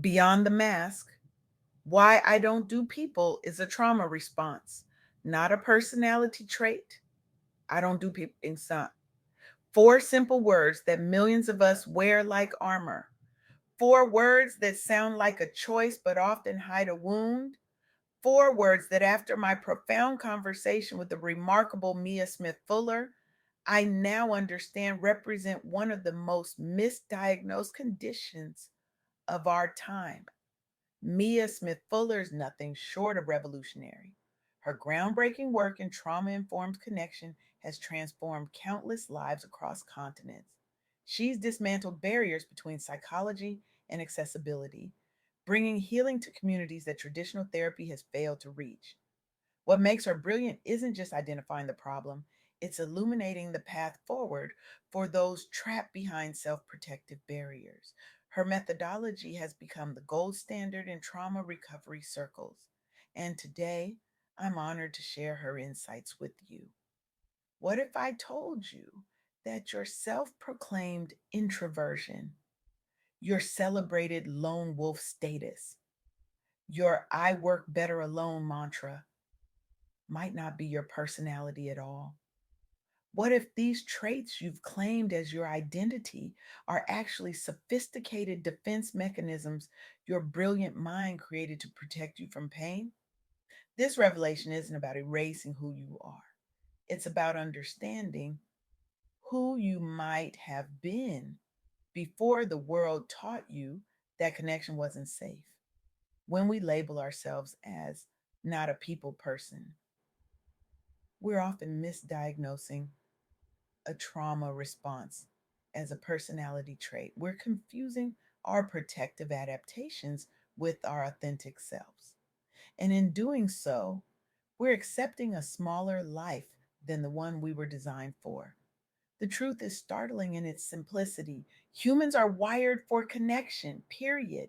Beyond the mask, why I don't do people is a trauma response, not a personality trait. I don't do people. It's not. Four simple words that millions of us wear like armor. Four words that sound like a choice but often hide a wound. Four words that, after my profound conversation with the remarkable Mia Smith Fuller, I now understand represent one of the most misdiagnosed conditions of our time. Mia Smith Fuller is nothing short of revolutionary. Her groundbreaking work in trauma informed connection has transformed countless lives across continents. She's dismantled barriers between psychology and accessibility, bringing healing to communities that traditional therapy has failed to reach. What makes her brilliant isn't just identifying the problem, it's illuminating the path forward for those trapped behind self protective barriers. Her methodology has become the gold standard in trauma recovery circles. And today, I'm honored to share her insights with you. What if I told you that your self proclaimed introversion, your celebrated lone wolf status, your I work better alone mantra might not be your personality at all? What if these traits you've claimed as your identity are actually sophisticated defense mechanisms your brilliant mind created to protect you from pain? This revelation isn't about erasing who you are, it's about understanding who you might have been before the world taught you that connection wasn't safe. When we label ourselves as not a people person, we're often misdiagnosing a trauma response as a personality trait. We're confusing our protective adaptations with our authentic selves. And in doing so, we're accepting a smaller life than the one we were designed for. The truth is startling in its simplicity. Humans are wired for connection, period.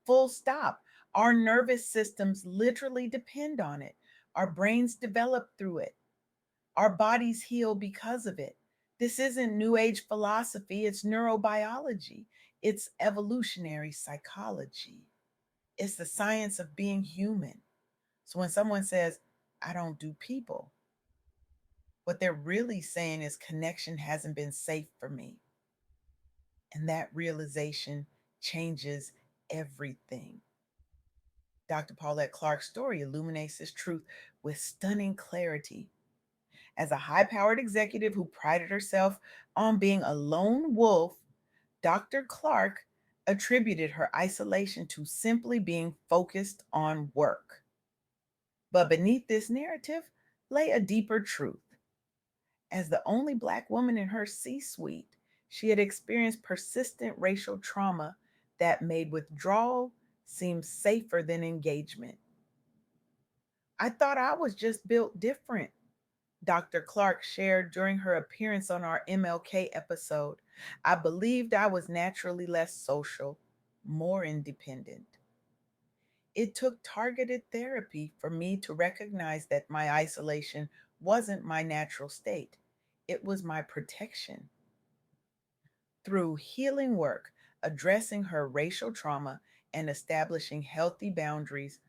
Full stop. Our nervous systems literally depend on it. Our brains develop through it. Our bodies heal because of it. This isn't new age philosophy, it's neurobiology, it's evolutionary psychology, it's the science of being human. So when someone says, I don't do people, what they're really saying is connection hasn't been safe for me. And that realization changes everything. Dr. Paulette Clark's story illuminates this truth with stunning clarity. As a high powered executive who prided herself on being a lone wolf, Dr. Clark attributed her isolation to simply being focused on work. But beneath this narrative lay a deeper truth. As the only Black woman in her C suite, she had experienced persistent racial trauma that made withdrawal seem safer than engagement. I thought I was just built different, Dr. Clark shared during her appearance on our MLK episode. I believed I was naturally less social, more independent. It took targeted therapy for me to recognize that my isolation wasn't my natural state, it was my protection. Through healing work, addressing her racial trauma, and establishing healthy boundaries,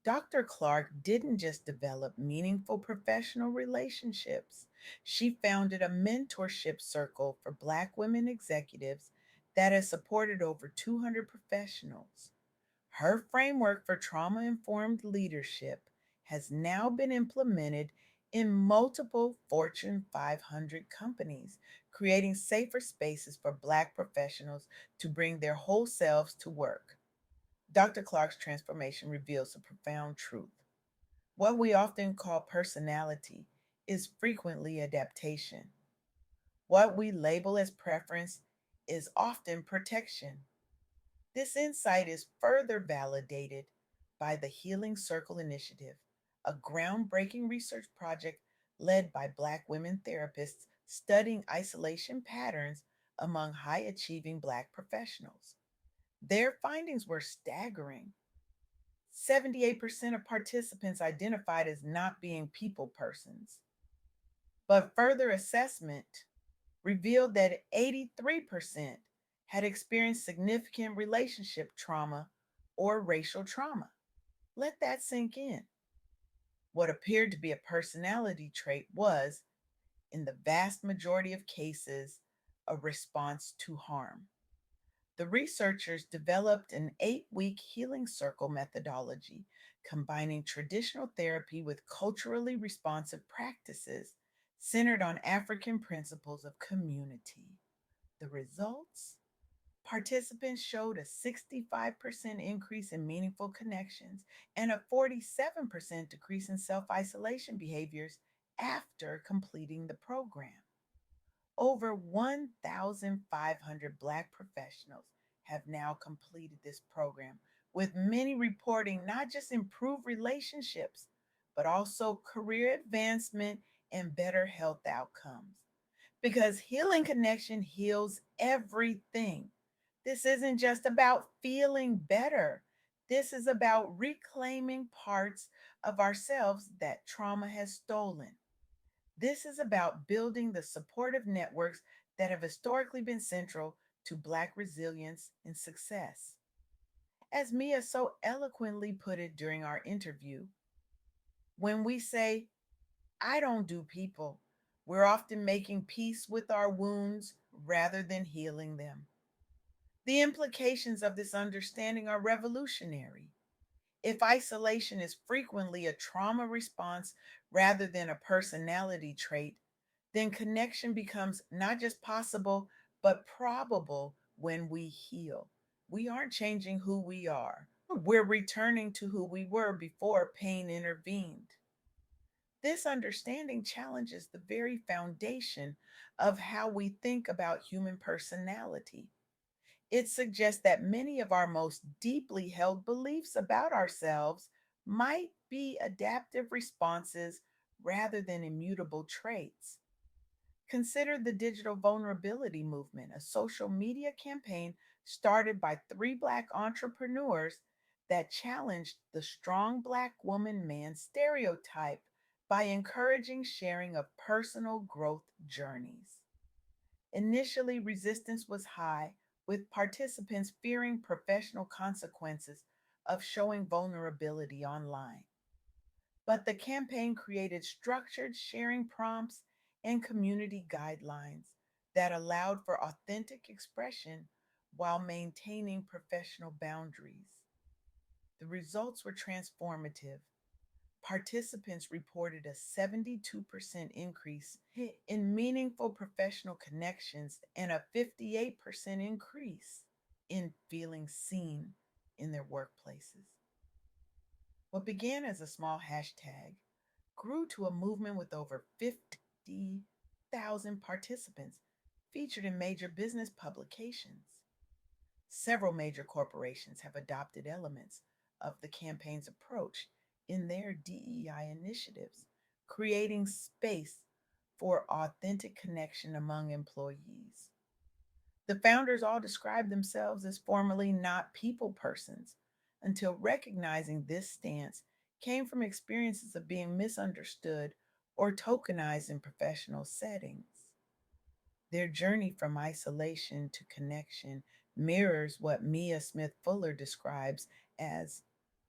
Dr. Clark didn't just develop meaningful professional relationships. She founded a mentorship circle for Black women executives that has supported over 200 professionals. Her framework for trauma informed leadership has now been implemented in multiple Fortune 500 companies, creating safer spaces for Black professionals to bring their whole selves to work. Dr. Clark's transformation reveals a profound truth. What we often call personality is frequently adaptation. What we label as preference is often protection. This insight is further validated by the Healing Circle Initiative, a groundbreaking research project led by Black women therapists studying isolation patterns among high achieving Black professionals. Their findings were staggering. 78% of participants identified as not being people persons, but further assessment revealed that 83% had experienced significant relationship trauma or racial trauma. Let that sink in. What appeared to be a personality trait was, in the vast majority of cases, a response to harm. The researchers developed an 8-week healing circle methodology, combining traditional therapy with culturally responsive practices centered on African principles of community. The results? Participants showed a 65% increase in meaningful connections and a 47% decrease in self isolation behaviors after completing the program. Over 1,500 Black professionals have now completed this program, with many reporting not just improved relationships, but also career advancement and better health outcomes. Because healing connection heals everything. This isn't just about feeling better. This is about reclaiming parts of ourselves that trauma has stolen. This is about building the supportive networks that have historically been central to Black resilience and success. As Mia so eloquently put it during our interview, when we say, I don't do people, we're often making peace with our wounds rather than healing them. The implications of this understanding are revolutionary. If isolation is frequently a trauma response rather than a personality trait, then connection becomes not just possible, but probable when we heal. We aren't changing who we are, we're returning to who we were before pain intervened. This understanding challenges the very foundation of how we think about human personality. It suggests that many of our most deeply held beliefs about ourselves might be adaptive responses rather than immutable traits. Consider the digital vulnerability movement, a social media campaign started by 3 Black entrepreneurs that challenged the strong Black woman man stereotype by encouraging sharing of personal growth journeys. Initially, resistance was high, with participants fearing professional consequences of showing vulnerability online. But the campaign created structured sharing prompts and community guidelines that allowed for authentic expression while maintaining professional boundaries. The results were transformative. Participants reported a 72% increase in meaningful professional connections and a 58% increase in feeling seen in their workplaces. What began as a small hashtag grew to a movement with over 50,000 participants featured in major business publications. Several major corporations have adopted elements of the campaign's approach in their DEI initiatives, creating space for authentic connection among employees. The founders all described themselves as formerly not people persons until recognizing this stance came from experiences of being misunderstood or tokenized in professional settings. Their journey from isolation to connection mirrors what Mia Smith Fuller describes as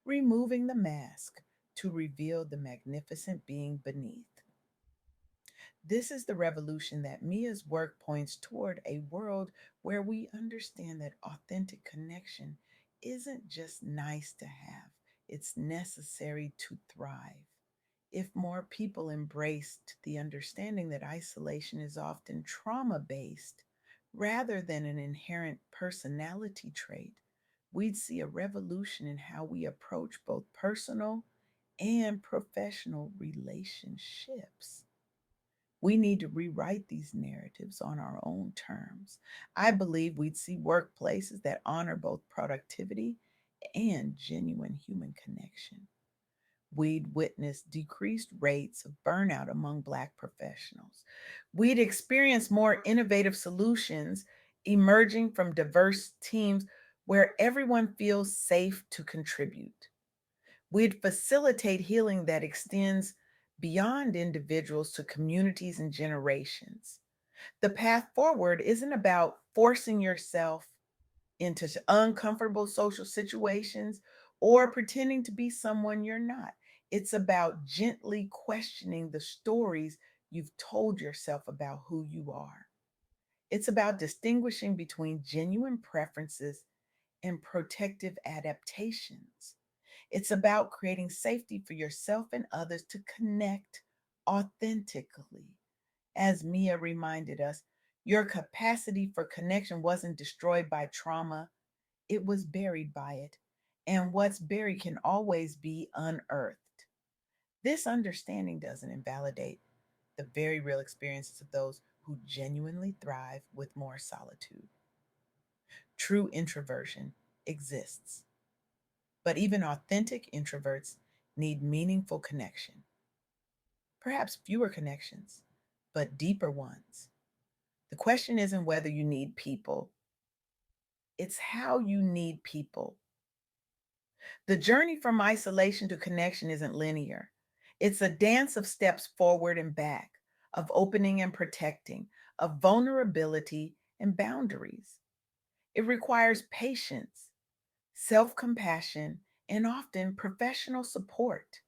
removing the mask to reveal the magnificent being beneath. This is the revolution that Mia's work points toward, a world where we understand that authentic connection isn't just nice to have, it's necessary to thrive. If more people embraced the understanding that isolation is often trauma based rather than an inherent personality trait, we'd see a revolution in how we approach both personal and professional relationships. We need to rewrite these narratives on our own terms. I believe we'd see workplaces that honor both productivity and genuine human connection. We'd witness decreased rates of burnout among Black professionals. We'd experience more innovative solutions emerging from diverse teams where everyone feels safe to contribute. We'd facilitate healing that extends beyond individuals to communities and generations. The path forward isn't about forcing yourself, into uncomfortable social situations, or pretending to be someone you're not. It's about gently questioning the stories you've told yourself about who you are. It's about distinguishing between genuine preferences and protective adaptations. It's about creating safety for yourself and others to connect authentically. As Mia reminded us, your capacity for connection wasn't destroyed by trauma, it was buried by it. And what's buried can always be unearthed. This understanding doesn't invalidate the very real experiences of those who genuinely thrive with more solitude. True introversion exists, but even authentic introverts need meaningful connection. Perhaps fewer connections, but deeper ones. The question isn't whether you need people, it's how you need people. The journey from isolation to connection isn't linear. It's a dance of steps forward and back, of opening and protecting, of vulnerability and boundaries. It requires patience, self compassion, and often professional support.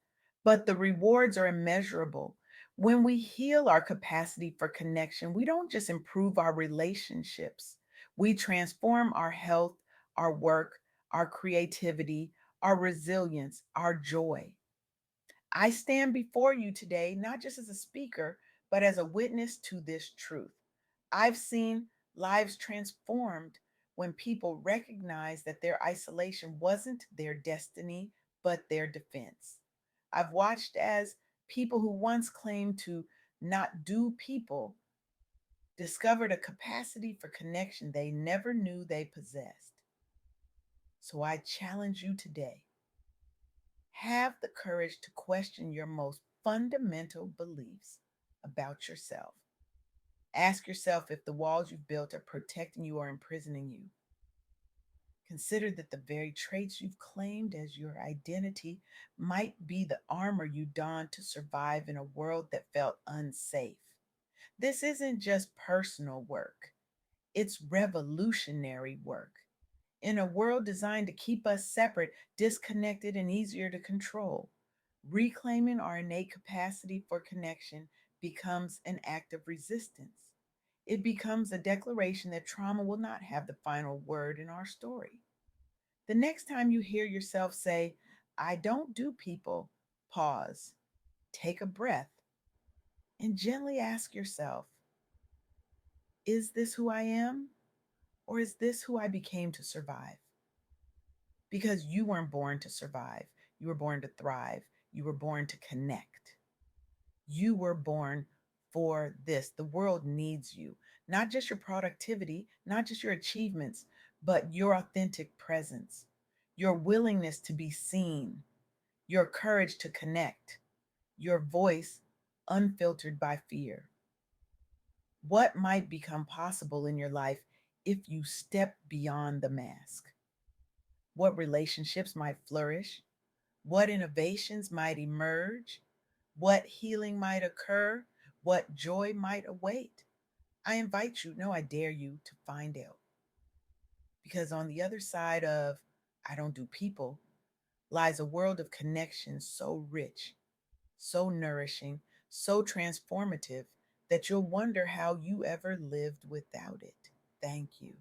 But the rewards are immeasurable. When we heal our capacity for connection, we don't just improve our relationships, we transform our health, our work, our creativity, our resilience, our joy. I stand before you today not just as a speaker, but as a witness to this truth. I've seen lives transformed when people recognize that their isolation wasn't their destiny, but their defense. I've watched as people who once claimed to not do people discovered a capacity for connection they never knew they possessed. So I challenge you today, have the courage to question your most fundamental beliefs about yourself. Ask yourself if the walls you've built are protecting you or imprisoning you. Consider that the very traits you've claimed as your identity might be the armor you donned to survive in a world that felt unsafe. This isn't just personal work, it's revolutionary work. In a world designed to keep us separate, disconnected, and easier to control, reclaiming our innate capacity for connection becomes an act of resistance. It becomes a declaration that trauma will not have the final word in our story. The next time you hear yourself say, I don't do people, pause, take a breath, and gently ask yourself, is this who I am? Or is this who I became to survive? Because you weren't born to survive, you were born to thrive, you were born to connect. You were born for this. The world needs you, not just your productivity, not just your achievements, but your authentic presence, your willingness to be seen, your courage to connect, your voice unfiltered by fear. What might become possible in your life if you step beyond the mask? What relationships might flourish? What innovations might emerge? What healing might occur? What joy might await? I invite you, no, I dare you to find out. Because on the other side of I don't do people lies a world of connection so rich, so nourishing, so transformative that you'll wonder how you ever lived without it. Thank you.